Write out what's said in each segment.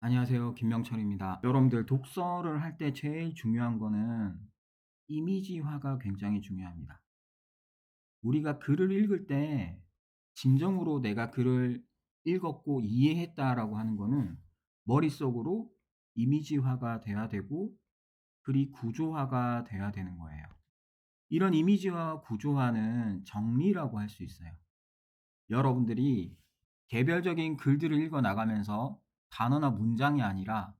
안녕하세요. 김명철입니다. 여러분들 독서를 할 때 제일 중요한 거는 이미지화가 굉장히 중요합니다. 우리가 글을 읽을 때 진정으로 내가 글을 읽었고 이해했다라고 하는 거는 머릿속으로 이미지화가 돼야 되고 글이 구조화가 돼야 되는 거예요. 이런 이미지화 구조화는 정리라고 할 수 있어요. 여러분들이 개별적인 글들을 읽어 나가면서 단어나 문장이 아니라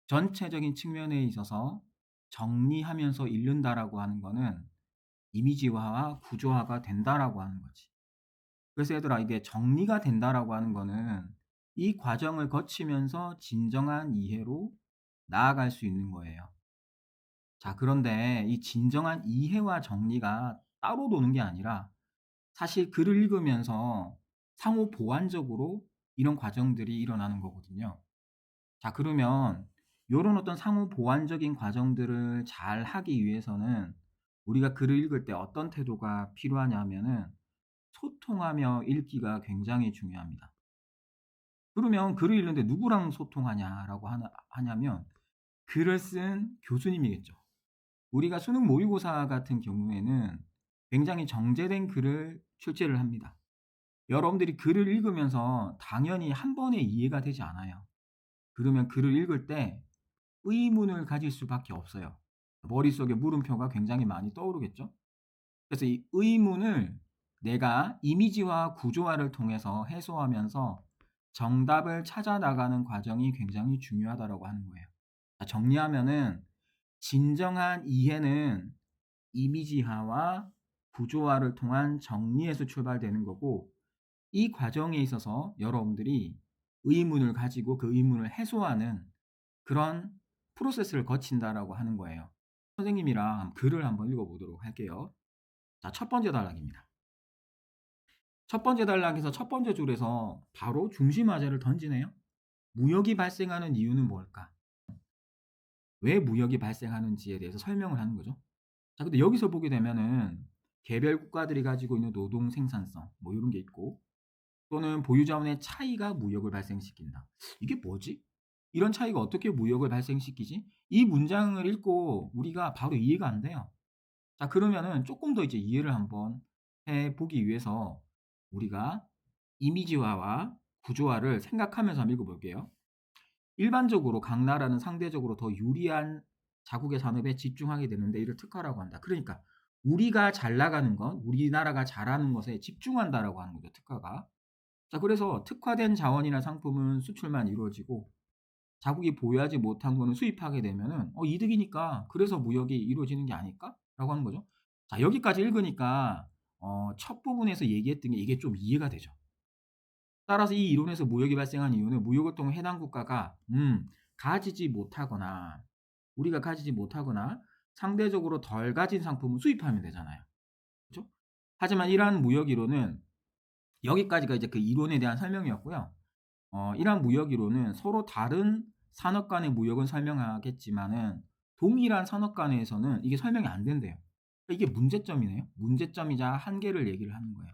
전체적인 측면에 있어서 정리하면서 읽는다라고 하는 거는 이미지화와 구조화가 된다라고 하는 거지. 그래서 얘들아, 이게 정리가 된다라고 하는 거는 이 과정을 거치면서 진정한 이해로 나아갈 수 있는 거예요. 자, 그런데 이 진정한 이해와 정리가 따로 노는 게 아니라 사실 글을 읽으면서 상호 보완적으로 이런 과정들이 일어나는 거거든요. 자, 그러면 요런 어떤 상호 보완적인 과정들을 잘 하기 위해서는 우리가 글을 읽을 때 어떤 태도가 필요하냐 하면은 소통하며 읽기가 굉장히 중요합니다. 그러면 글을 읽는데 누구랑 소통하냐라고 하냐면 글을 쓴 교수님이겠죠. 우리가 수능 모의고사 같은 경우에는 굉장히 정제된 글을 출제를 합니다. 여러분들이 글을 읽으면서 당연히 한 번에 이해가 되지 않아요. 그러면 글을 읽을 때 의문을 가질 수밖에 없어요. 머릿속에 물음표가 굉장히 많이 떠오르겠죠? 그래서 이 의문을 내가 이미지화 구조화를 통해서 해소하면서 정답을 찾아 나가는 과정이 굉장히 중요하다라고 하는 거예요. 자, 정리하면은 진정한 이해는 이미지화와 구조화를 통한 정리에서 출발되는 거고, 이 과정에 있어서 여러분들이 의문을 가지고 그 의문을 해소하는 그런 프로세스를 거친다라고 하는 거예요. 선생님이랑 글을 한번 읽어 보도록 할게요. 자, 첫 번째 단락입니다. 첫 번째 단락에서 첫 번째 줄에서 바로 중심화제를 던지네요. 무역이 발생하는 이유는 뭘까? 왜 무역이 발생하는지에 대해서 설명을 하는 거죠. 자, 근데 여기서 보게 되면은 개별 국가들이 가지고 있는 노동 생산성 뭐 요런 게 있고, 또는 보유 자원의 차이가 무역을 발생시킨다. 이게 뭐지? 이런 차이가 어떻게 무역을 발생시키지? 이 문장을 읽고 우리가 바로 이해가 안 돼요. 자, 그러면은 쪼끔 더 이제 이해를 한번 해 보기 위해서 우리가 이미지화와 구조화를 생각하면서 한번 읽어 볼게요. 일반적으로 각 나라는 상대적으로 더 유리한 자국의 산업에 집중하게 되는데 이를 특화라고 한다. 그러니까 우리가 잘 나가는 것, 우리나라가 잘하는 것에 집중한다라고 하는 거죠, 특화가. 자, 그래서 특화된 자원이나 상품은 수출만 이루어지고 자국이 보유하지 못한 거는 수입하게 되면은 이득이니까 그래서 무역이 이루어지는 게 아닐까라고 하는 거죠. 자, 여기까지 읽으니까 첫 부분에서 얘기했던 게 이게 좀 이해가 되죠. 따라서 이 이론에서 무역이 발생한 이유는 무역을 통해 해당 국가가 가지지 못하거나 우리가 가지지 못하거나 상대적으로 덜 가진 상품을 수입하면 되잖아요. 그죠? 하지만 이러한 무역 이론은 여기까지가 이제 그 이론에 대한 설명이었고요. 이러한 무역 이론은 서로 다른 산업 간의 무역은 설명하겠지만은 동일한 산업 간에서는 이게 설명이 안 된대요. 그러니까 이게 문제점이네요. 문제점이자 한계를 얘기를 하는 거예요.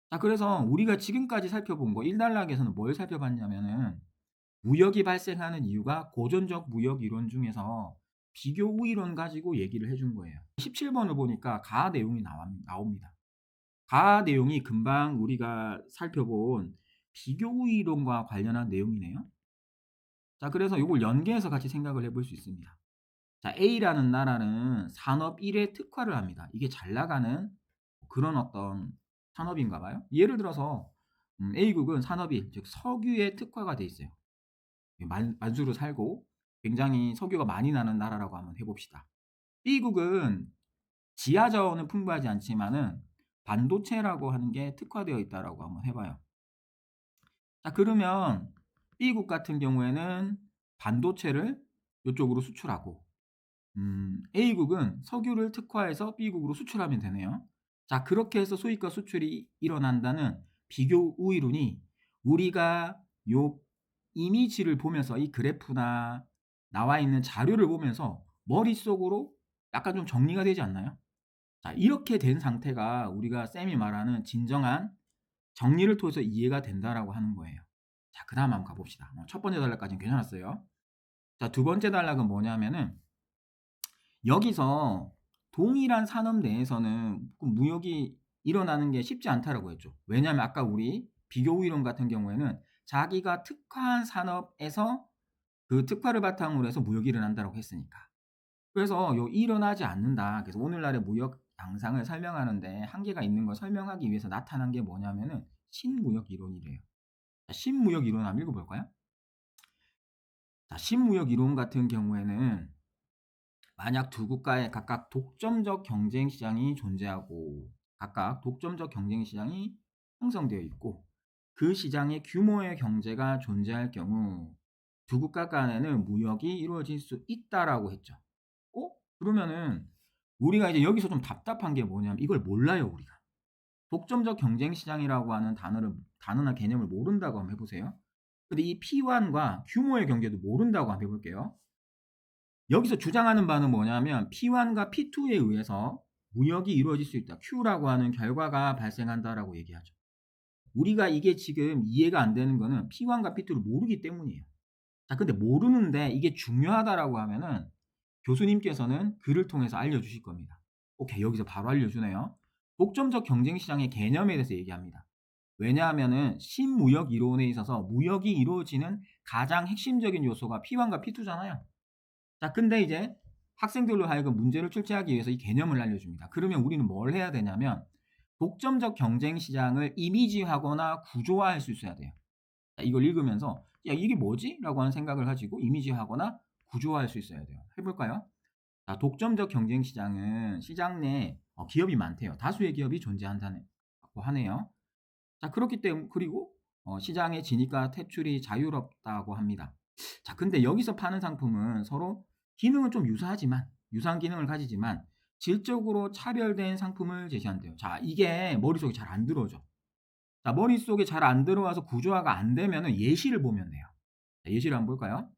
자, 그래서 우리가 지금까지 살펴본 거 1 단락에서는 뭘 살펴봤냐면은 무역이 발생하는 이유가 고전적 무역 이론 중에서 비교 우위론 가지고 얘기를 해준 거예요. 17 번을 보니까 가하 내용이 나옵니다. 가하 내용이 금방 우리가 살펴본 비교 우위론과 관련한 내용이네요. 자, 그래서 요걸 연계해서 같이 생각을 해볼 수 있습니다. 자, A라는 나라는 산업 1에 특화를 합니다. 이게 잘 나가는 그런 어떤 산업인가 봐요. 예를 들어서 A국은 산업 1, 즉 석유에 특화가 돼 있어요. 만수르 살고 굉장히 석유가 많이 나는 나라라고 한번 해 봅시다. B국은 지하 자원은 풍부하지 않지만은 반도체라고 하는 게 특화되어 있다라고 한번 해 봐요. 자, 그러면 B국 같은 경우에는 반도체를 요쪽으로 수출하고 A국은 석유를 특화해서 B국으로 수출하면 되네요. 자, 그렇게 해서 수입과 수출이 일어난다는 비교 우위론이 우리가 요 이미지를 보면서 이 그래프나 나와 있는 자료를 보면서 머릿속으로 약간 좀 정리가 되지 않나요? 자, 이렇게 된 상태가 우리가 쌤이 말하는 진정한 정리를 통해서 이해가 된다라고 하는 거예요. 자, 그다음 한번 가 봅시다. 첫 번째 단락까지는 괜찮았어요. 자, 두 번째 단락은 뭐냐면은 여기서 동일한 산업 내에서는 그 무역이 일어나는 게 쉽지 않다라고 했죠. 왜냐하면 아까 우리 비교 이론 같은 경우에는 자기가 특화한 산업에서 그 특화를 바탕으로 해서 무역이 일어난다라고 했으니까. 그래서 요 "일어나지 않는다." 그래서 오늘날의 무역 양상을 설명하는데 한계가 있는 걸 설명하기 위해서 나타난 게 뭐냐면은 신무역 이론이래요. 자, 신무역 이론 한번 읽어 볼까요? 자, 신무역 이론 같은 경우에는 만약 두 국가에 각각 독점적 경쟁 시장이 존재하고 각각 독점적 경쟁 시장이 형성되어 있고 그 시장의 규모의 경제가 존재할 경우 두 국가 간에는 무역이 이루어질 수 있다라고 했죠. 그러면은 우리가 이제 여기서 좀 답답한 게 뭐냐면 이걸 몰라요, 우리가. 독점적 경쟁 시장이라고 하는 단어나 개념을 모른다고 한번 해 보세요. 근데 이 P1과 규모의 경제도 모른다고 한번 해 볼게요. 여기서 주장하는 바는 뭐냐면 P1과 P2에 의해서 무역이 이루어질 수 있다. Q라고 하는 결과가 발생한다라고 얘기하죠. 우리가 이게 지금 이해가 안 되는 거는 P1과 P2를 모르기 때문이에요. 자, 근데 모르는데 이게 중요하다라고 하면은 교수님께서는 글을 통해서 알려주실 겁니다. 오케이, 여기서 바로 알려주네요. 독점적 경쟁 시장의 개념에 대해서 얘기합니다. 왜냐하면은 신무역 이론에 있어서 무역이 이루어지는 가장 핵심적인 요소가 P1과 P2잖아요. 자, 근데 이제 학생들로 하여금 문제를 출제하기 위해서 이 개념을 알려줍니다. 그러면 우리는 뭘 해야 되냐면 독점적 경쟁 시장을 이미지화하거나 구조화할 수 있어야 돼요. 자, 이걸 읽으면서 야, 이게 뭐지? 라고 하는 생각을 가지고 이미지화하거나 구조화할 수 있어야 돼요. 해볼까요? 자, 독점적 경쟁 시장은 시장 내에 기업이 많대요. 다수의 기업이 존재한다고 하네요. 자, 그렇기 때문에 그리고 시장의 진입과 퇴출이 자유롭다고 합니다. 자, 근데 여기서 파는 상품은 서로 기능은 좀 유사한 기능을 가지지만 질적으로 차별된 상품을 제시한대요. 자, 이게 머릿속에 잘 안 들어오죠. 자, 머릿속에 잘 안 들어와서 구조화가 안 되면은 예시를 보면 돼요. 자, 예시를 한번 볼까요?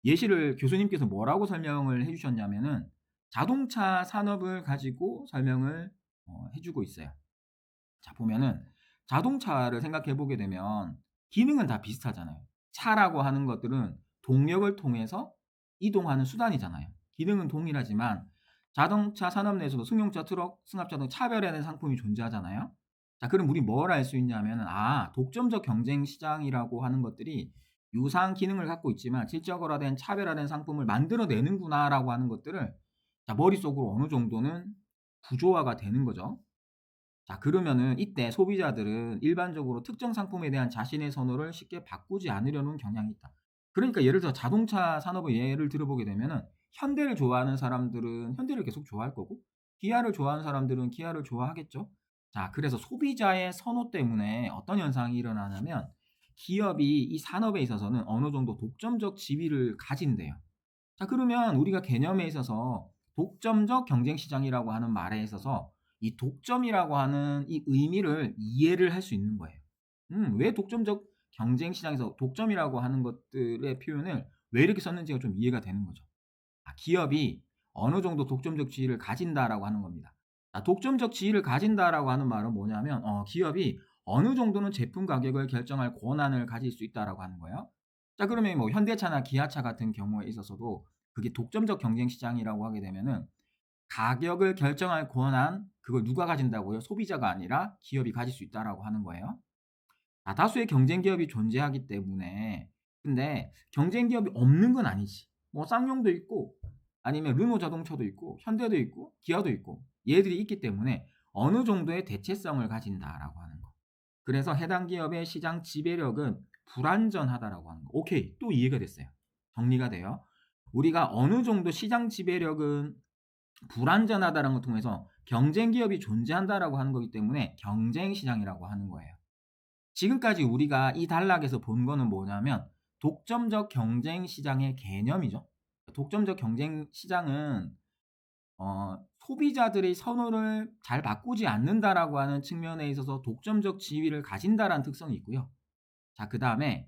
예시를 교수님께서 뭐라고 설명을 해 주셨냐면은 자동차 산업을 가지고 설명을 해 주고 있어요. 자, 보면은 자동차를 생각해 보게 되면 기능은 다 비슷하잖아요. 차라고 하는 것들은 동력을 통해서 이동하는 수단이잖아요. 기능은 동일하지만 자동차 산업 내에서도 승용차, 트럭, 승합차 등 차별화된 상품이 존재하잖아요. 자, 그럼 우리 뭘 알 수 있냐면은 독점적 경쟁 시장이라고 하는 것들이 유사한 기능을 갖고 있지만 질적으로된 차별화된 상품을 만들어내는구나라고 하는 것들을 자, 머릿속으로 어느 정도는 구조화가 되는 거죠. 자, 그러면은 이때 소비자들은 일반적으로 특정 상품에 대한 자신의 선호를 쉽게 바꾸지 않으려는 경향이 있다. 그러니까 예를 들어 자동차 산업의 예를 들어보게 되면은 현대를 좋아하는 사람들은 현대를 계속 좋아할 거고 기아를 좋아하는 사람들은 기아를 좋아하겠죠. 자, 그래서 소비자의 선호 때문에 어떤 현상이 일어나냐면 기업이 이 산업에 있어서는 어느 정도 독점적 지위를 가진대요. 자, 그러면 우리가 개념에 있어서 독점적 경쟁 시장이라고 하는 말에 있어서 이 독점이라고 하는 이 의미를 이해를 할 수 있는 거예요. 왜 독점적 경쟁 시장에서 독점이라고 하는 것들의 표현을 왜 이렇게 썼는지가 좀 이해가 되는 거죠. 기업이 어느 정도 독점적 지위를 가진다라고 하는 겁니다. 독점적 지위를 가진다라고 하는 말은 뭐냐면 기업이 어느 정도는 제품 가격을 결정할 권한을 가질 수 있다라고 하는 거예요. 자, 그러면 뭐 현대차나 기아차 같은 경우에 있어서도 그게 독점적 경쟁 시장이라고 하게 되면은 가격을 결정할 권한 그걸 누가 가진다고요? 소비자가 아니라 기업이 가질 수 있다라고 하는 거예요. 다수의 경쟁 기업이 존재하기 때문에 근데 경쟁 기업이 없는 건 아니지. 뭐 쌍용도 있고 아니면 르노 자동차도 있고 현대도 있고 기아도 있고 얘들이 있기 때문에 어느 정도의 대체성을 가진다라고 하는 거. 그래서 해당 기업의 시장 지배력은 불완전하다라고 하는 거. 오케이. 또 이해가 됐어요. 정리가 돼요. 우리가 어느 정도 시장 지배력은 불완전하다는 걸 통해서 경쟁 기업이 존재한다라고 하는 거기 때문에 경쟁 시장이라고 하는 거예요. 지금까지 우리가 이 단락에서 본 거는 뭐냐면 독점적 경쟁 시장의 개념이죠. 독점적 경쟁 시장은 소비자들의 선호를 잘 바꾸지 않는다라고 하는 측면에 있어서 독점적 지위를 가진다라는 특성이 있고요. 자, 그다음에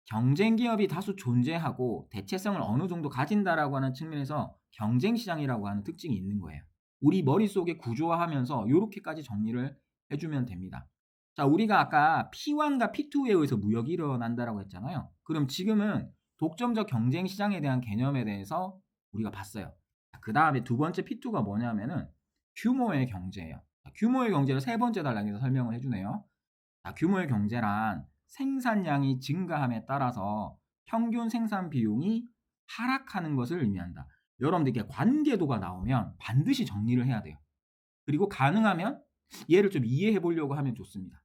경쟁 기업이 다수 존재하고 대체성을 어느 정도 가진다라고 하는 측면에서 경쟁 시장이라고 하는 특징이 있는 거예요. 우리 머릿속에 구조화하면서 요렇게까지 정리를 해 주면 됩니다. 자, 우리가 아까 P1과 P2에 의해서 무역이 일어난다라고 했잖아요. 그럼 지금은 독점적 경쟁 시장에 대한 개념에 대해서 우리가 봤어요. 그다음에 두 번째 P2가 뭐냐면은 규모의 경제예요. 규모의 경제를 세 번째 단락에서 설명을 해 주네요. 규모의 경제란 생산량이 증가함에 따라서 평균 생산 비용이 하락하는 것을 의미한다. 여러분들 이게 관계도가 나오면 반드시 정리를 해야 돼요. 그리고 가능하면 얘를 좀 이해해 보려고 하면 좋습니다.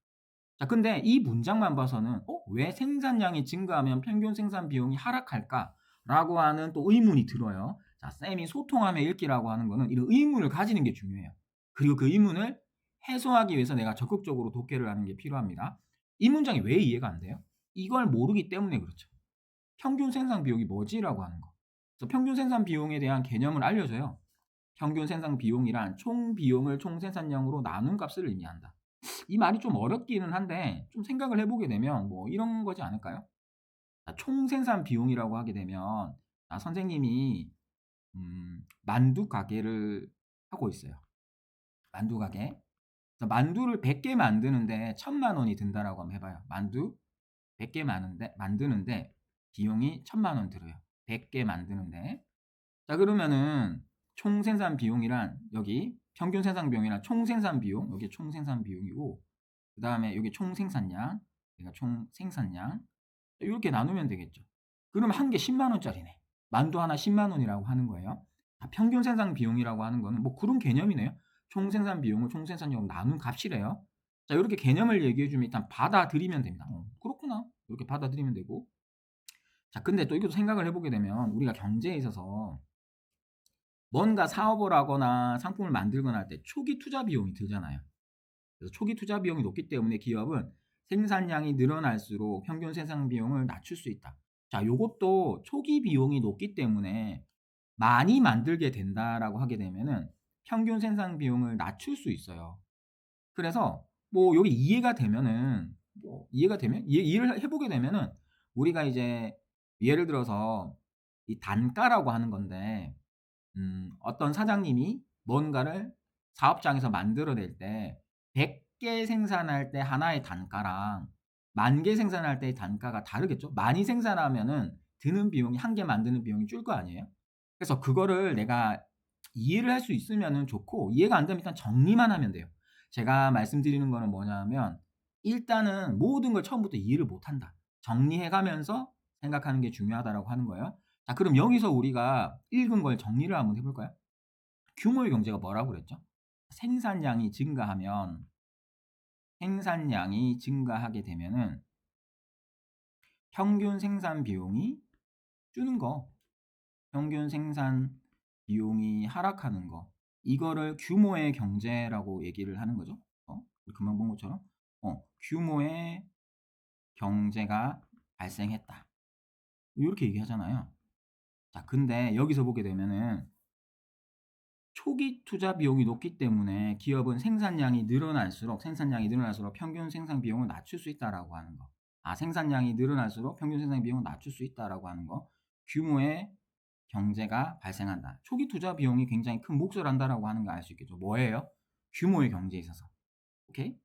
자, 근데 이 문장만 봐서는 왜 생산량이 증가하면 평균 생산 비용이 하락할까?라고 하는 또 의문이 들어요. 자, 쌤이 소통하며 읽기라고 하는 거는 이런 의문을 가지는 게 중요해요. 그리고 그 의문을 해소하기 위해서 내가 적극적으로 독해를 하는 게 필요합니다. 이 문장이 왜 이해가 안 돼요? 이걸 모르기 때문에 그렇죠. 평균 생산 비용이 뭐지라고 하는 거. 그래서 평균 생산 비용에 대한 개념을 알려줘요. 평균 생산 비용이란 총 비용을 총 생산량으로 나눈 값을 의미한다. 이 말이 좀 어렵기는 한데 좀 생각을 해보게 되면 뭐 이런 거지 않을까요? 총 생산 비용이라고 하게 되면 선생님이 만두 가게를 하고 있어요. 만두 가게. 그래서 만두를 100개 만드는데 1,000만 원이 든다라고 한번 해봐요. 만두 100개 만드는데 비용이 1,000만 원 들어요. 100개 만드는데. 자, 그러면은 총 생산 비용이란 여기 평균 생산 비용이란 총 생산 비용, 여기 총 생산 비용이고 그다음에 여기 총 생산량, 그러니까 총 생산량 이렇게 나누면 되겠죠. 그럼 한 개 10만 원짜리네. 만두 하나 10만 원이라고 하는 거예요. 평균 생산 비용이라고 하는 거는 뭐 그런 개념이네요. 총 생산 비용을 총 생산량으로 나눈 값이래요. 자, 이렇게 개념을 얘기해 주면 일단 받아들이면 됩니다. 그렇구나. 이렇게 받아들이면 되고. 자, 근데 또 이것도 생각을 해보게 되면 우리가 경제에 있어서 뭔가 사업을 하거나 상품을 만들거나 할 때 초기 투자 비용이 들잖아요. 그래서 초기 투자 비용이 높기 때문에 기업은 생산량이 늘어날수록 평균 생산 비용을 낮출 수 있다. 자, 요것도 초기 비용이 높기 때문에 많이 만들게 된다라고 하게 되면은 평균 생산 비용을 낮출 수 있어요. 그래서 뭐 여기 이해가 되면은 이해를 해보게 되면은 우리가 이제 예를 들어서 이 단가라고 하는 건데 어떤 사장님이 뭔가를 사업장에서 만들어낼 때 100개 생산할 때 하나의 단가랑 10,000개 생산할 때의 단가가 다르겠죠. 많이 생산하면은 드는 비용이 한 개 만드는 비용이 줄 거 아니에요. 그래서 그거를 내가 이해를 할 수 있으면은 좋고 이해가 안 되면 일단 정리만 하면 돼요. 제가 말씀드리는 거는 뭐냐면 일단은 모든 걸 처음부터 이해를 못 한다. 정리해 가면서 생각하는 게 중요하다라고 하는 거예요. 자, 그럼 여기서 우리가 읽은 걸 정리를 한번 해 볼까요? 규모의 경제가 뭐라고 그랬죠? 생산량이 증가하게 되면은 평균 생산 비용이 주는 거, 평균 생산 비용이 하락하는 거, 이거를 규모의 경제라고 얘기를 하는 거죠. 금방 본 것처럼 규모의 경제가 발생했다. 이렇게 얘기하잖아요. 자, 근데 여기서 보게 되면은 초기 투자 비용이 높기 때문에 기업은 생산량이 늘어날수록 평균 생산 비용을 낮출 수 있다라고 하는 거. 생산량이 늘어날수록 평균 생산 비용을 낮출 수 있다라고 하는 거. 규모의 경제가 발생한다. 초기 투자 비용이 굉장히 큰 몫을 한다라고 하는 거 알 수 있겠죠. 뭐예요? 규모의 경제에 있어서. 오케이?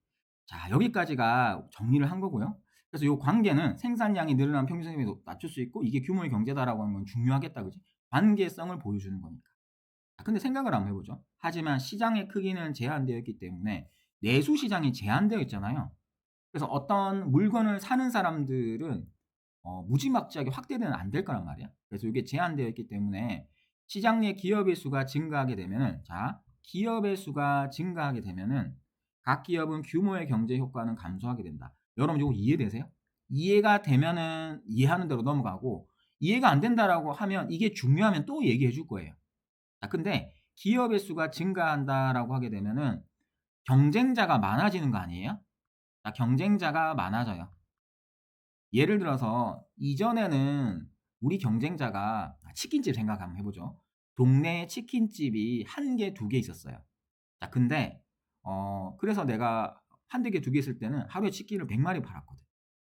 자, 여기까지가 정리를 한 거고요. 그래서 이 관계는 생산량이 늘어나면 평균 생산 비용을 낮출 수 있고 이게 규모의 경제다라고 하는 건 중요하겠다, 그지? 관계성을 보여주는 거니까. 근데 생각을 한번 해보죠. 하지만 시장의 크기는 제한되어 있기 때문에 내수 시장이 제한되어 있잖아요. 그래서 어떤 물건을 사는 사람들은 무지막지하게 확대는 안 될 거란 말이야. 그래서 이게 제한되어 있기 때문에 시장 내 기업의 수가 증가하게 되면은 기업의 수가 증가하게 되면은 각 기업은 규모의 경제 효과는 감소하게 된다. 여러분 이거 이해되세요? 이해가 되면은 이해하는 대로 넘어가고 이해가 안 된다라고 하면 이게 중요하면 또 얘기해 줄 거예요. 근데 기업의 수가 증가한다라고 하게 되면은 경쟁자가 많아지는 거 아니에요? 경쟁자가 많아져요. 예를 들어서 이전에는 우리 경쟁자가 치킨집 생각 한번 해보죠. 동네에 치킨집이 1개, 2개 있었어요. 근데 그래서 내가 1-2개, 2개 있을 때는 하루에 치킨을 100마리 팔았거든.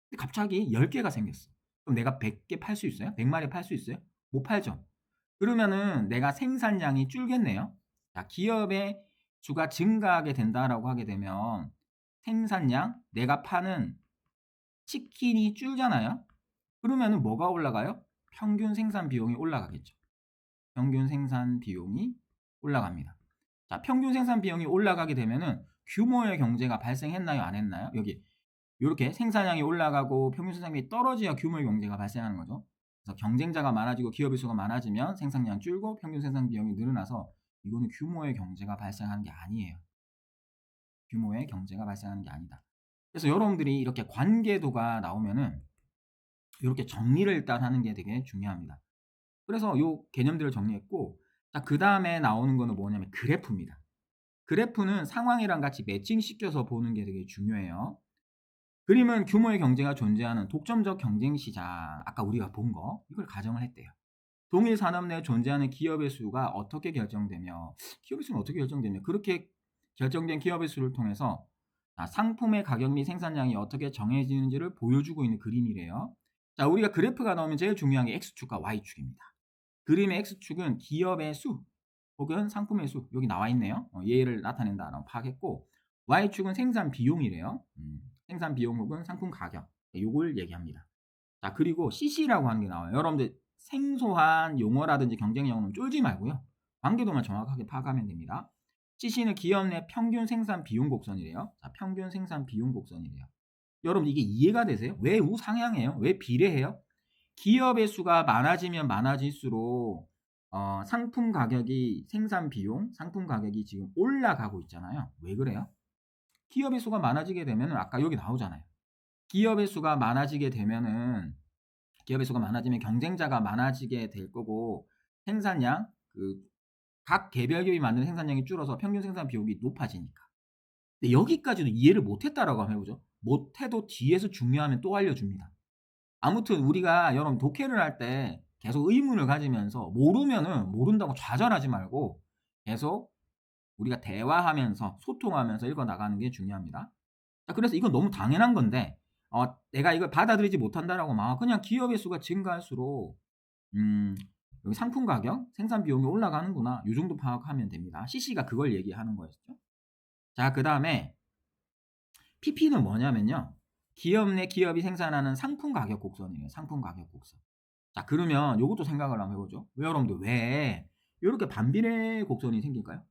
근데 갑자기 10개가 생겼어. 그럼 내가 100개 팔 수 있어요? 100마리 팔 수 있어요? 못 팔죠. 그러면은 내가 생산량이 줄겠네요. 기업의 수가 증가하게 된다라고 하게 되면 생산량, 내가 파는 치킨이 줄잖아요. 그러면은 뭐가 올라가요? 평균 생산 비용이 올라가겠죠. 평균 생산 비용이 올라갑니다. 자, 평균 생산 비용이 올라가게 되면은 규모의 경제가 발생했나요? 안 했나요? 여기 요렇게 생산량이 올라가고 평균 생산량이 떨어져야 규모의 경제가 발생하는 거죠. 그래서 경쟁자가 많아지고 기업의 수가 많아지면 생산량이 줄고 평균 생산 비용이 늘어나서 이거는 규모의 경제가 발생하는 게 아니에요. 규모의 경제가 발생하는 게 아니다. 그래서 여러분들이 이렇게 관계도가 나오면은 이렇게 정리를 일단 하는 게 되게 중요합니다. 그래서 요 개념들을 정리했고, 자, 그 다음에 나오는 거는 뭐냐면 그래프입니다. 그래프는 상황이랑 같이 매칭시켜서 보는 게 되게 중요해요. 그림은 규모의 경제가 존재하는 독점적 경쟁 시장, 아까 우리가 본 거, 이걸 가정을 했대요. 동일 산업 내에 존재하는 기업의 수가 어떻게 결정되며, 기업의 수는 어떻게 결정되며, 그렇게 결정된 기업의 수를 통해서 상품의 가격 및 생산량이 어떻게 정해지는지를 보여주고 있는 그림이래요. 자, 우리가 그래프가 나오면 제일 중요한 게 X축과 Y축입니다. 그림의 X축은 기업의 수 혹은 상품의 수, 여기 나와 있네요. 얘를 나타낸다라고 파악했고, Y축은 생산 비용이래요. 생산 비용 혹은 상품 가격, 요걸 얘기합니다. 자, 그리고 CC라고 하는 게 나와요. 여러분들 생소한 용어라든지 경쟁 용어는 쫄지 말고요. 관계도만 정확하게 파악하면 됩니다. CC는 기업 내 평균 생산 비용 곡선이래요. 자, 평균 생산 비용 곡선이래요. 여러분 이게 이해가 되세요? 왜 우상향해요? 왜 비례해요? 기업의 수가 많아지면 많아질수록 상품 가격이 생산 비용, 상품 가격이 지금 올라가고 있잖아요. 왜 그래요? 기업의 수가 많아지게 되면 아까 여기 나오잖아요. 기업의 수가 많아지게 되면은 기업의 수가 많아지면 경쟁자가 많아지게 될 거고 생산량, 각 개별 기업이 만드는 생산량이 줄어서 평균 생산 비용이 높아지니까. 근데 여기까지도 이해를 못했다라고 한번 해보죠. 못해도 뒤에서 중요하면 또 알려줍니다. 아무튼 우리가 여러분 독해를 할 때 계속 의문을 가지면서 모르면은 모른다고 좌절하지 말고 계속 우리가 대화하면서 소통하면서 읽어 나가는 게 중요합니다. 자, 그래서 이건 너무 당연한 건데 내가 이걸 받아들이지 못한다라고 막 그냥 기업의 수가 증가할수록 여기 상품 가격, 생산 비용이 올라가는구나. 요 정도 파악하면 됩니다. CC가 그걸 얘기하는 거였죠. 자, 그다음에 PP는 뭐냐면요. 기업 내 기업이 생산하는 상품 가격 곡선이에요. 상품 가격 곡선. 자, 그러면 요것도 생각을 한번 해보죠. 여러분들 왜 이렇게 반비례 곡선이 생길까요?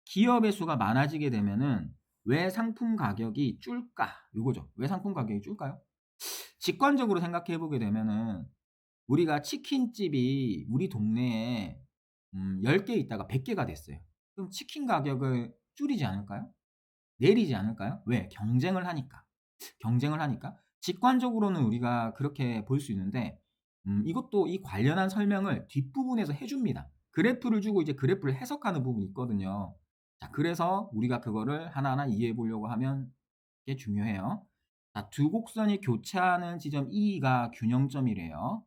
기업의 수가 많아지게 되면은 왜 상품 가격이 줄까? 요거죠. 왜 상품 가격이 줄까요? 직관적으로 생각해 보게 되면은 우리가 치킨집이 우리 동네에 10개 있다가 100개가 됐어요. 그럼 치킨 가격을 줄이지 않을까요? 내리지 않을까요? 왜? 경쟁을 하니까. 경쟁을 하니까. 직관적으로는 우리가 그렇게 볼 수 있는데 이것도 이 관련한 설명을 뒷부분에서 해 줍니다. 그래프를 주고 이제 그래프를 해석하는 부분이 있거든요. 자, 그래서 우리가 그거를 하나하나 이해해 보려고 하면 게 중요해요. 자, 두 곡선이 교차하는 지점 E가 균형점이래요.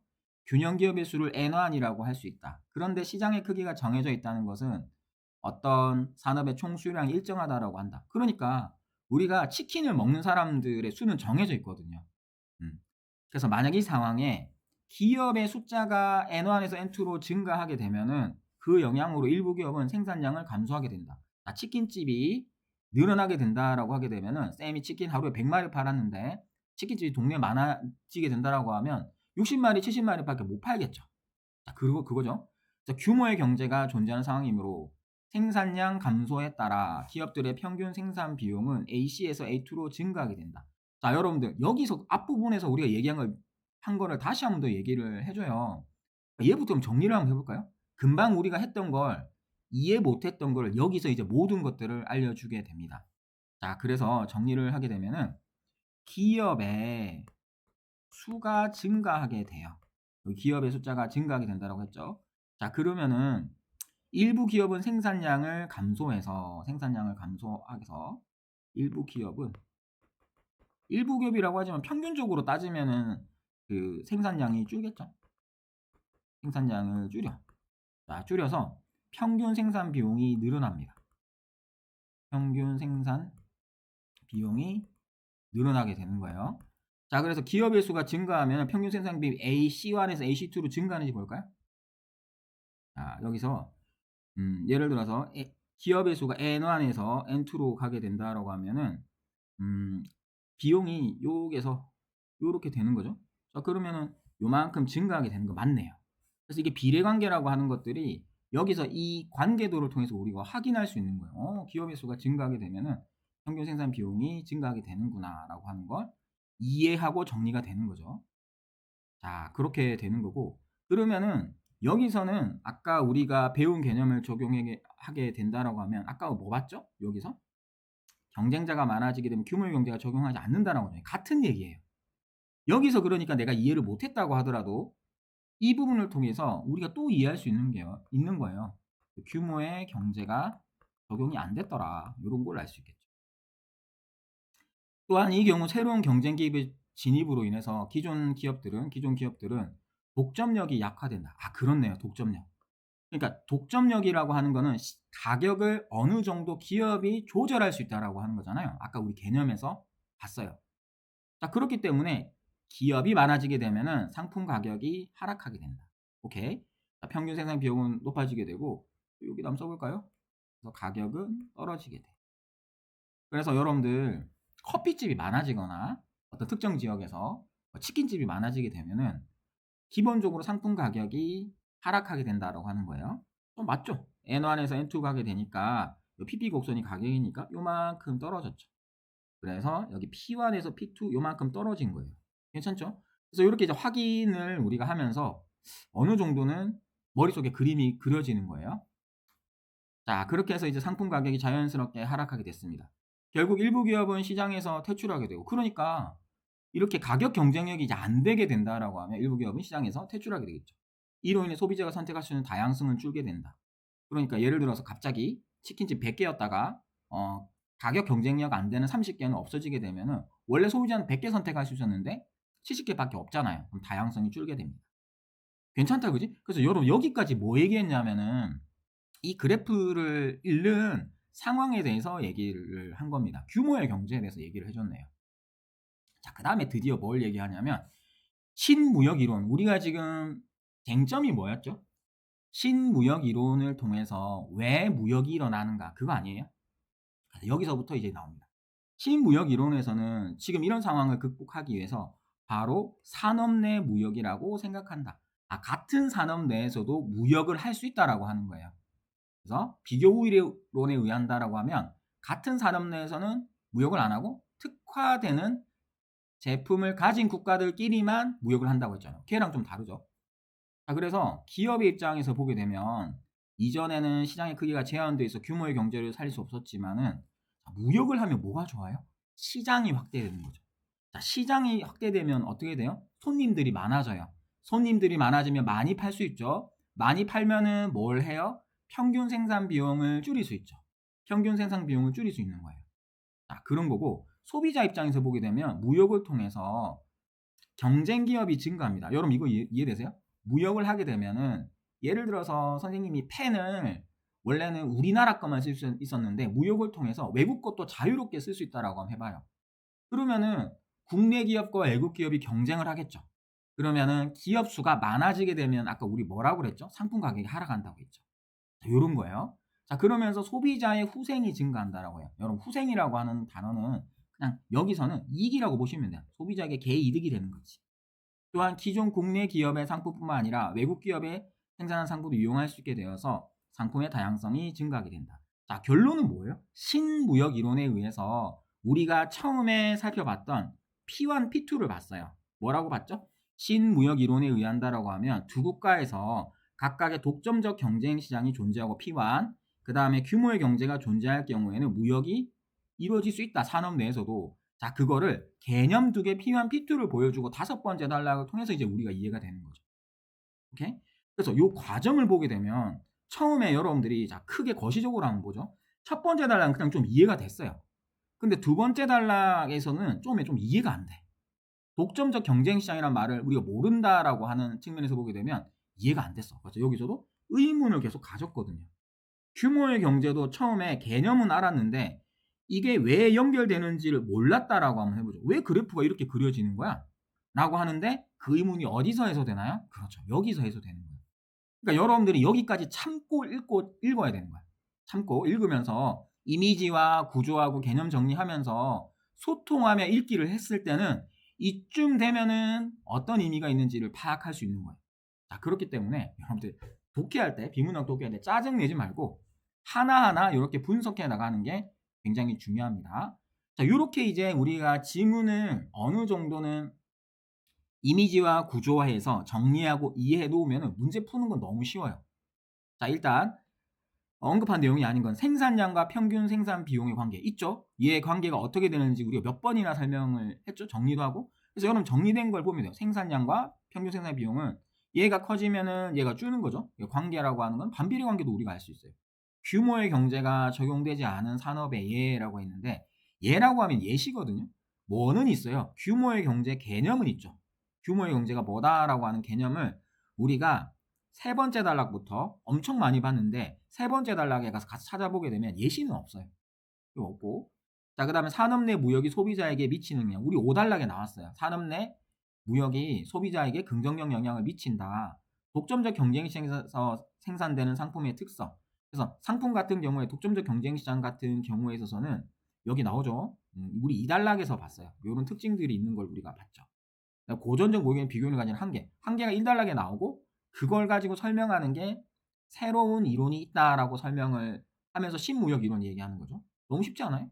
균형 기업의 수를 N1이라고 할 수 있다. 그런데 시장의 크기가 정해져 있다는 것은 어떤 산업의 총 수요량이 일정하다라고 한다. 그러니까 우리가 치킨을 먹는 사람들의 수는 정해져 있거든요. 음. 그래서 만약 이 상황에 기업의 숫자가 N1에서 N2로 증가하게 되면은 그 영향으로 일부 기업은 생산량을 감소하게 된다. 치킨집이 늘어나게 된다라고 하게 되면은 쌤이 치킨 하루에 100마리 팔았는데 치킨집이 동네에 많아지게 된다라고 하면 60마리, 70마리밖에 못 팔겠죠. 자, 그리고 그거죠. 자, 규모의 경제가 존재하는 상황이므로 생산량 감소에 따라 기업들의 평균 생산 비용은 AC에서 A2로 증가하게 된다. 자, 여러분들 여기서 앞부분에서 우리가 얘기한 걸 한 거를 다시 한 번 더 얘기를 해줘요. 얘부터 좀 정리를 한번 해볼까요? 금방 우리가 했던 걸 이해 못했던 걸 여기서 이제 모든 것들을 알려주게 됩니다. 자, 그래서 정리를 하게 되면은 기업의 수가 증가하게 돼요. 기업의 숫자가 증가하게 된다고 했죠. 자, 그러면은 일부 기업은 생산량을 감소해서 일부 기업은 일부 기업이라고 하지만 평균적으로 따지면은 생산량이 줄겠죠. 생산량을 줄여. 자, 줄여서 평균 생산 비용이 늘어납니다. 평균 생산 비용이 늘어나게 되는 거예요. 자, 그래서 기업의 수가 증가하면 평균 생산 비용이 AC1에서 AC2로 증가하는지 볼까요? 자, 여기서 예를 들어서 기업의 수가 N1에서 N2로 가게 된다라고 하면은 음 비용이 요게서 요렇게 되는 거죠. 자 그러면은 요만큼 증가하게 되는 거 맞네요. 그래서 이게 비례관계라고 하는 것들이 여기서 이 관계도를 통해서 우리가 확인할 수 있는 거예요. 기업의 수가 증가하게 되면은 '평균 생산 비용이 증가하게 되는구나.'라고 하는 걸 이해하고 정리가 되는 거죠. 자 그렇게 되는 거고 그러면은 여기서는 아까 우리가 배운 개념을 적용하게 하게 된다라고 하면 아까 뭐 봤죠? 여기서? 경쟁자가 많아지게 되면 규모의 경제가 적용하지 않는다라고 하잖아요. 같은 얘기예요. 여기서 그러니까 내가 이해를 못 했다고 하더라도 이 부분을 통해서 우리가 또 이해할 수 있는 거예요. 규모의 경제가 적용이 안 됐더라. 요런 걸 알 수 있겠죠. 또한 이 경우 새로운 경쟁 기업의 진입으로 인해서 기존 기업들은 독점력이 약화된다. 아 그렇네요. 독점력. 그러니까 독점력이라고 하는 거는 가격을 어느 정도 기업이 조절할 수 있다라고 하는 거잖아요. 아까 우리 개념에서 봤어요. 자 그렇기 때문에 기업이 많아지게 되면은 상품 가격이 하락하게 된다. 오케이. 자 평균 생산 비용은 높아지게 되고 여기다 한번 써 볼까요? 그래서 가격은 떨어지게 돼. 그래서 여러분들 커피집이 많아지거나 어떤 특정 지역에서 치킨집이 많아지게 되면은 기본적으로 상품 가격이 하락하게 된다라고 하는 거예요. 맞죠? N1에서 N2 가게 되니까 요 PP 곡선이 가격이니까 요만큼 떨어졌죠. 그래서 여기 P1에서 P2 요만큼 떨어진 거예요. 괜찮죠? 그래서 요렇게 이제 확인을 우리가 하면서 어느 정도는 머릿속에 그림이 그려지는 거예요. 자 그렇게 해서 이제 상품 가격이 자연스럽게 하락하게 됐습니다. 결국 일부 기업은 시장에서 퇴출하게 되고 그러니까 이렇게 가격 경쟁력이 이제 안 되게 된다라고 하면 일부 기업은 시장에서 퇴출하게 되겠죠. 이로 인해 소비자가 선택할 수 있는 다양성은 줄게 된다. 그러니까 예를 들어서 갑자기 치킨집 100 개였다가 가격 경쟁력 안 되는 30 개는 없어지게 되면은 원래 소비자는 100개 선택할 수 있었는데 70 개밖에 없잖아요. 그럼 다양성이 줄게 됩니다. 괜찮다 그지? 그래서 여러분 여기까지 뭐 얘기했냐면은 이 그래프를 읽는 상황에 대해서 얘기를 한 겁니다. 규모의 경제에 대해서 얘기를 해 줬네요. 자 그다음에 드디어 뭘 얘기하냐면 신무역 이론. 우리가 지금 쟁점이 뭐였죠? 신무역 이론을 통해서 왜 무역이 일어나는가 그거 아니에요? 여기서부터 이제 나옵니다. 신무역 이론에서는 지금 이런 상황을 극복하기 위해서 바로 산업 내 무역이라고 생각한다. 아 같은 산업 내에서도 무역을 할 수 있다라고 하는 거예요. 그래서 비교 우위론에 의한다라고 하면 같은 산업 내에서는 무역을 안 하고 특화되는 제품을 가진 국가들끼리만 무역을 한다고 했잖아요. 걔랑 좀 다르죠. 자 그래서 기업의 입장에서 보게 되면 이전에는 시장의 크기가 제한돼 있어 규모의 경제를 살릴 수 없었지만은 무역을 하면 뭐가 좋아요? 시장이 확대되는 거죠. 자 시장이 확대되면 어떻게 돼요? 손님들이 많아져요. 손님들이 많아지면 많이 팔 수 있죠. 많이 팔면은 뭘 해요? 평균 생산 비용을 줄일 수 있죠. 평균 생산 비용을 줄일 수 있는 거예요. 자 그런 거고 소비자 입장에서 보게 되면 무역을 통해서 경쟁 기업이 증가합니다. 여러분 이거 이해되세요? 무역을 하게 되면은 예를 들어서 선생님이 펜을 원래는 우리나라 것만 쓸 수 있었는데 무역을 통해서 외국 것도 자유롭게 쓸 수 있다라고 한번 해봐요. 그러면은 국내 기업과 외국 기업이 경쟁을 하겠죠. 그러면은 기업 수가 많아지게 되면 아까 우리 뭐라고 그랬죠? 상품 가격이 하락한다고 했죠. 자, 요런 거예요. 자, 그러면서 소비자의 후생이 증가한다라고 해요. 여러분, 후생이라고 하는 단어는 그냥 여기서는 이익이라고 보시면 돼요. 소비자에게 개이득이 되는 거지. 또한 기존 국내 기업의 상품뿐만 아니라 외국 기업의 생산한 상품도 이용할 수 있게 되어서 상품의 다양성이 증가하게 된다. 자, 결론은 뭐예요? 신무역 이론에 의해서 우리가 처음에 살펴봤던 P1, P2를 봤어요. 뭐라고 봤죠? 신무역 이론에 의한다라고 하면 두 국가에서 각각의 독점적 경쟁 시장이 존재하고 P1, 그 다음에 규모의 경제가 존재할 경우에는 무역이 이루어질 수 있다. 산업 내에서도. 자, 그거를 개념 두 개 P1, P2를 보여주고 다섯 번째 단락을 통해서 이제 우리가 이해가 되는 거죠. 오케이? 그래서 요 과정을 보게 되면 처음에 여러분들이 자, 크게 거시적으로 한번 보죠. 첫 번째 단락은 그냥 좀 이해가 됐어요. 근데 두 번째 단락에서는 좀 이해가 안 돼. 독점적 경쟁 시장이란 말을 우리가 모른다라고 하는 측면에서 보게 되면 이해가 안 됐어. 그래서 여기서도 의문을 계속 가졌거든요. 규모의 경제도 처음에 개념은 알았는데 이게 왜 연결되는지를 몰랐다라고 한번 해보죠. 왜 그래프가 이렇게 그려지는 거야? 라고 하는데 그 의문이 어디서 해소되나요? 그렇죠. 여기서 해소되는 거예요. 그러니까 여러분들이 여기까지 참고 읽어야 되는 거야. 참고 읽으면서 이미지와 구조하고 개념 정리하면서 소통하며 읽기를 했을 때는 이쯤 되면은 어떤 의미가 있는지를 파악할 수 있는 거예요. 자, 그렇기 때문에 여러분들 독해할 때, 비문학 독해할 때 짜증 내지 말고 하나하나 요렇게 분석해 나가는 게 굉장히 중요합니다. 자, 요렇게 이제 우리가 지문을 어느 정도는 이미지와 구조화해서 정리하고 이해해 놓으면은 문제 푸는 건 너무 쉬워요. 자, 일단 언급한 내용이 아닌 건 생산량과 평균 생산 비용의 관계 있죠? 이의 관계가 어떻게 되는지 우리가 몇 번이나 설명을 했죠? 정리도 하고. 그래서 여러분 정리된 걸 보면 돼요. 생산량과 평균 생산 비용은 얘가 커지면은 얘가 주는 거죠. 이 관계라고 하는 건 반비례 관계도 우리가 알 수 있어요. 규모의 경제가 적용되지 않은 산업의 예라고 했는데 예라고 하면 예시거든요. 뭐는 있어요. 규모의 경제 개념은 있죠. 규모의 경제가 뭐다라고 하는 개념을 우리가 세 번째 단락부터 엄청 많이 봤는데 세 번째 단락에 가서 같이 찾아보게 되면 예시는 없어요. 이거 없고. 자, 그다음에 산업 내 무역이 소비자에게 미치는 영향. 우리 5단락에 나왔어요. 산업 내 무역이 소비자에게 긍정적 영향을 미친다. 독점적 경쟁 시장에서 생산되는 상품의 특성. 그래서 상품 같은 경우에 독점적 경쟁 시장 같은 경우에 있어서는 여기 나오죠. 우리 2단락에서 봤어요. 이런 특징들이 있는 걸 우리가 봤죠. 고전적 무역의 비교를 가진 한계. 한계가 1단락에 나오고 그걸 가지고 설명하는 게 새로운 이론이 있다라고 설명을 하면서 신무역 이론 얘기하는 거죠. 너무 쉽지 않아요?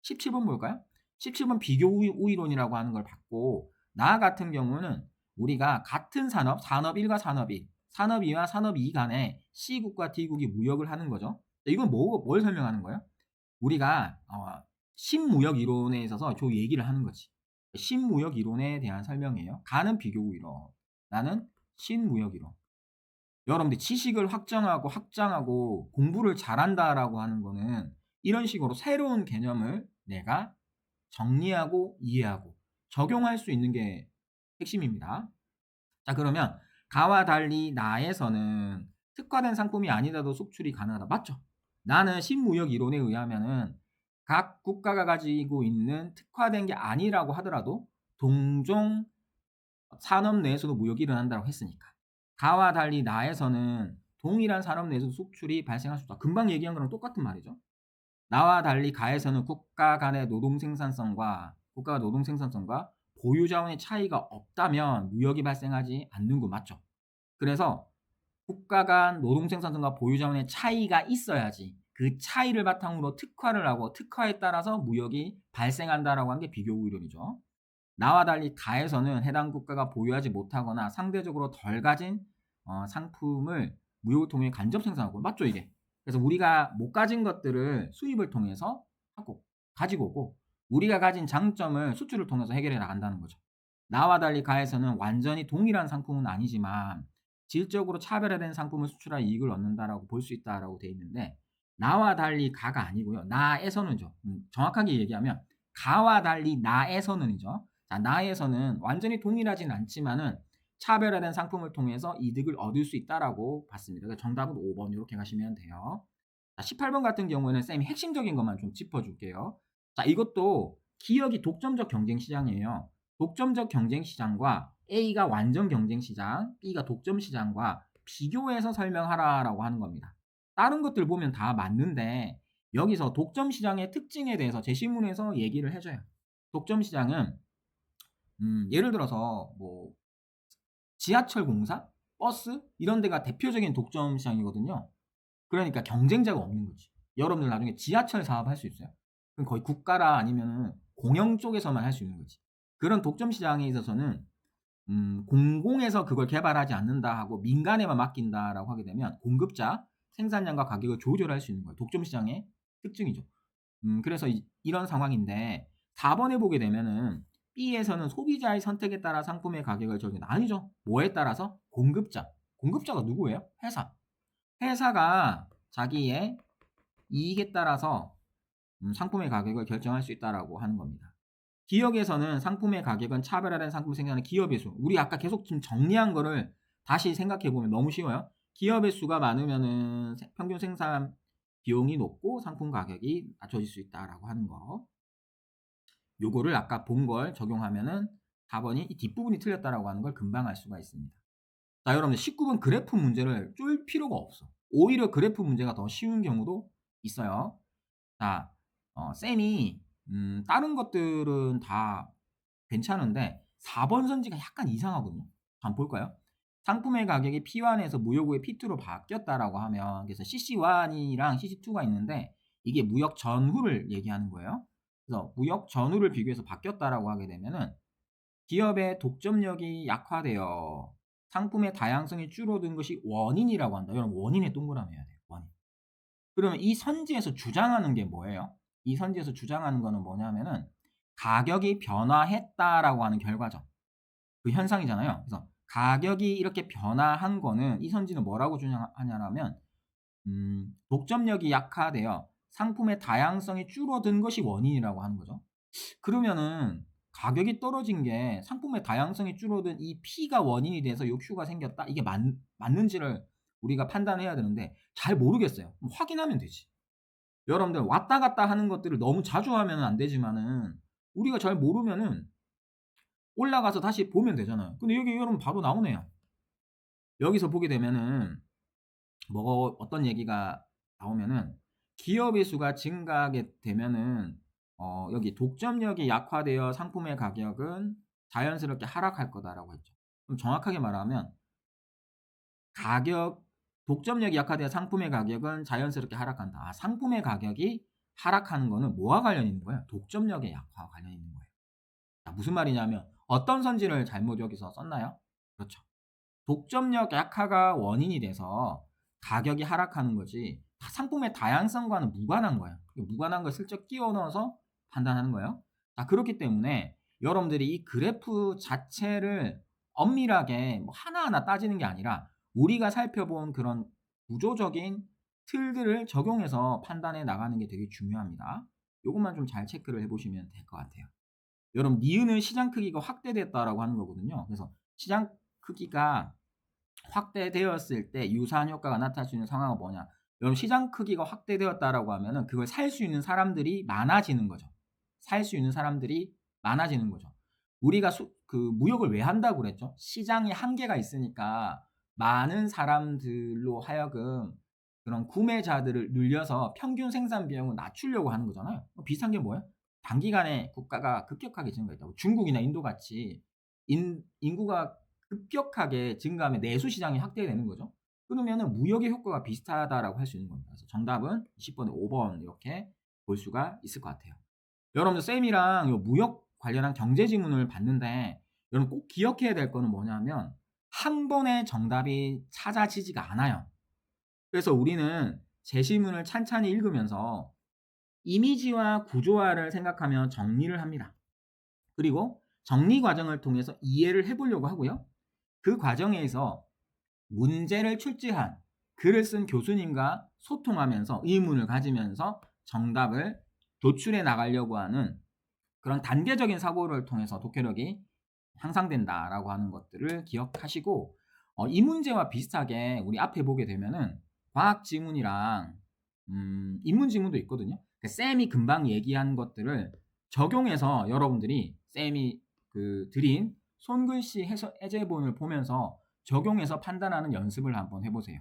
17번 볼까요? 17번 비교 우위론이라고 하는 걸 봤고 나 같은 경우는 우리가 같은 산업, 산업 1과 산업 2, 산업 2와 산업 2 간에 C국과 D국이 무역을 하는 거죠. 이건 뭘 설명하는 거예요? 우리가 신무역 이론에 있어서 저 얘기를 하는 거지. 신무역 이론에 대한 설명이에요. 가는 비교 이론, 나는 신무역 이론. 여러분들 지식을 확정하고 확장하고 공부를 잘한다라고 하는 거는 이런 식으로 새로운 개념을 내가 정리하고 이해하고 적용할 수 있는 게 핵심입니다. 자, 그러면 가와 달리 나에서는 특화된 상품이 아니라도 수출이 가능하다. 맞죠? 나는 신무역 이론에 의하면은 각 국가가 가지고 있는 특화된 게 아니라고 하더라도 동종 산업 내에서도 무역이 일어난다고 했으니까. 가와 달리 나에서는 동일한 산업 내에서 수출이 발생할 수 있다. 금방 얘기한 거랑 똑같은 말이죠. 나와 달리 가에서는 국가가 노동 생산성과 보유 자원의 차이가 없다면 무역이 발생하지 않는 거 맞죠? 그래서 국가 간 노동 생산성과 보유 자원의 차이가 있어야지 그 차이를 바탕으로 특화를 하고 특화에 따라서 무역이 발생한다라고 하는 게 비교 이론이죠. 나와 달리 가에서는 해당 국가가 보유하지 못하거나 상대적으로 덜 가진 상품을 무역을 통해 간접 생산하고 맞죠 이게? 그래서 우리가 못 가진 것들을 수입을 통해서 하고 가지고 오고 우리가 가진 장점을 수출을 통해서 해결해 나간다는 거죠. 나와 달리 가에서는 완전히 동일한 상품은 아니지만 질적으로 차별화된 상품을 수출하 이익을 얻는다라고 볼 수 있다라고 되어 있는데 나와 달리 가가 아니고요. 나에서는죠. 정확하게 얘기하면 가와 달리 나에서는이죠. 자, 나에서는 완전히 동일하진 않지만은 차별화된 상품을 통해서 이득을 얻을 수 있다라고 봤습니다. 그래서 정답은 5번 이렇게 가시면 돼요. 자, 18번 같은 경우에는 쌤이 핵심적인 것만 좀 짚어줄게요. 자, 이것도 기업이 독점적 경쟁 시장이에요. 독점적 경쟁 시장과 A가 완전 경쟁 시장, B가 독점 시장과 비교해서 설명하라라고 하는 겁니다. 다른 것들 보면 다 맞는데 여기서 독점 시장의 특징에 대해서 제시문에서 얘기를 해줘요. 독점 시장은 예를 들어서 뭐 지하철 공사, 버스 이런 데가 대표적인 독점 시장이거든요. 그러니까 경쟁자가 없는 거지. 여러분들 나중에 지하철 사업 할 수 있어요? 그럼 거의 국가라 아니면은 공영 쪽에서만 할 수 있는 거지. 그런 독점 시장에 있어서는 공공에서 그걸 개발하지 않는다 하고 민간에만 맡긴다라고 하게 되면 공급자, 생산량과 가격을 조절할 수 있는 거예요. 독점 시장의 특징이죠. 그래서 이런 상황인데 4번에 보게 되면은 B에서는 소비자의 선택에 따라 상품의 가격을 정한다. 아니죠. 뭐에 따라서? 공급자. 공급자가 누구예요? 회사. 회사가 자기의 이익에 따라서 상품의 가격을 결정할 수 있다라고 하는 겁니다. 기업에서는 상품의 가격은 차별화된 상품 생산하는 기업의 수. 우리 아까 계속 지금 정리한 거를 다시 생각해 보면 너무 쉬워요. 기업의 수가 많으면은 평균 생산 비용이 높고 상품 가격이 낮춰질 수 있다라고 하는 거. 요거를 아까 본 걸 적용하면은 4번이 이 뒷부분이 틀렸다라고 하는 걸 금방 알 수가 있습니다. 자, 여러분들 19번 그래프 문제를 쫄 필요가 없어. 오히려 그래프 문제가 더 쉬운 경우도 있어요. 자, 쌤이 다른 것들은 다 괜찮은데 4번 선지가 약간 이상하거든요. 한번 볼까요? 상품의 가격이 P1에서 무역 후에 P2로 바뀌었다라고 하면, 그래서 CC1이랑 CC2가 있는데 이게 무역 전후를 얘기하는 거예요. 그래서 무역 전후를 비교해서 바뀌었다라고 하게 되면은 기업의 독점력이 약화되어 상품의 다양성이 줄어든 것이 원인이라고 한다. 여러분, 원인에 동그라미 해야 돼요. 원인. 그러면 이 선지에서 주장하는 게 뭐예요? 이 선지에서 주장하는 거는 뭐냐면은 가격이 변화했다라고 하는 결과죠. 그 현상이잖아요. 그래서 가격이 이렇게 변화한 거는, 이 선지는 뭐라고 주장하냐면 독점력이 약화되어 상품의 다양성이 줄어든 것이 원인이라고 하는 거죠. 그러면은 가격이 떨어진 게 상품의 다양성이 줄어든 이 P가 원인이 돼서 욕슈가 생겼다? 이게 맞는지를 우리가 판단해야 되는데 잘 모르겠어요. 그럼 확인하면 되지. 여러분들 왔다 갔다 하는 것들을 너무 자주 하면은 안 되지만은, 우리가 잘 모르면은 올라가서 다시 보면 되잖아요. 근데 여기 여러분 바로 나오네요. 여기서 보게 되면은 뭐 어떤 얘기가 나오면은 기업의 수가 증가하게 되면은 여기 독점력이 약화되어 상품의 가격은 자연스럽게 하락할 거다라고 했죠. 그럼 정확하게 말하면 가격 독점력이 약화되어 상품의 가격은 자연스럽게 하락한다. 아, 상품의 가격이 하락하는 거는 뭐와 관련이 있는 거예요? 독점력의 약화와 관련이 있는 거예요. 자, 무슨 말이냐면 어떤 선지를 잘못 여기서 썼나요? 그렇죠. 독점력 약화가 원인이 돼서 가격이 하락하는 거지 상품의 다양성과는 무관한 거예요. 무관한 걸 슬쩍 끼워 넣어서 판단하는 거예요. 자, 그렇기 때문에 여러분들이 이 그래프 자체를 엄밀하게 뭐 하나하나 따지는 게 아니라 우리가 살펴본 그런 구조적인 틀들을 적용해서 판단해 나가는 게 되게 중요합니다. 요것만 좀 잘 체크를 해 보시면 될 것 같아요. 여러분, 니은은 시장 크기가 확대됐다라고 하는 거거든요. 그래서 시장 크기가 확대되었을 때 유사한 효과가 나타날 수 있는 상황은 뭐냐? 여러분, 시장 크기가 확대되었다라고 하면은 그걸 살 수 있는 사람들이 많아지는 거죠. 살 수 있는 사람들이 많아지는 거죠. 우리가 그 무역을 왜 한다고 그랬죠? 시장에 한계가 있으니까 많은 사람들로 하여금 그런 구매자들을 늘려서 평균 생산 비용을 낮추려고 하는 거잖아요. 비슷한 게 뭐예요? 단기간에 국가가 급격하게 증가했다고. 중국이나 인도 같이 인구가 급격하게 증가하면 내수 시장이 확대되는 거죠. 그러면은 무역의 효과가 비슷하다라고 할 수 있는 겁니다. 그래서 정답은 20번에 5번 이렇게 볼 수가 있을 것 같아요. 여러분들 쌤이랑 요 무역 관련한 경제 지문을 봤는데 여러분 꼭 기억해야 될 거는 뭐냐면 한 번에 정답이 찾아지지가 않아요. 그래서 우리는 제시문을 찬찬히 읽으면서 이미지와 구조화를 생각하며 정리를 합니다. 그리고 정리 과정을 통해서 이해를 해보려고 하고요. 그 과정에서 문제를 출제한 글을 쓴 교수님과 소통하면서 의문을 가지면서 정답을 도출해 나가려고 하는 그런 단계적인 사고를 통해서 독해력이 향상된다라고 하는 것들을 기억하시고, 이 문제와 비슷하게 우리 앞에 보게 되면은 과학 지문이랑 인문 지문도 있거든요. 쌤이 금방 얘기한 것들을 적용해서 여러분들이 쌤이 드린 손글씨 해제본을 보면서 적용해서 판단하는 연습을 한번 해보세요.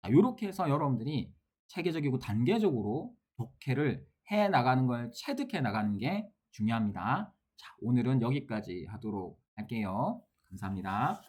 이렇게 해서 여러분들이 체계적이고 단계적으로 독해를 해 나가는 걸 체득해 나가는 게 중요합니다. 자, 오늘은 여기까지 하도록 할게요. 감사합니다.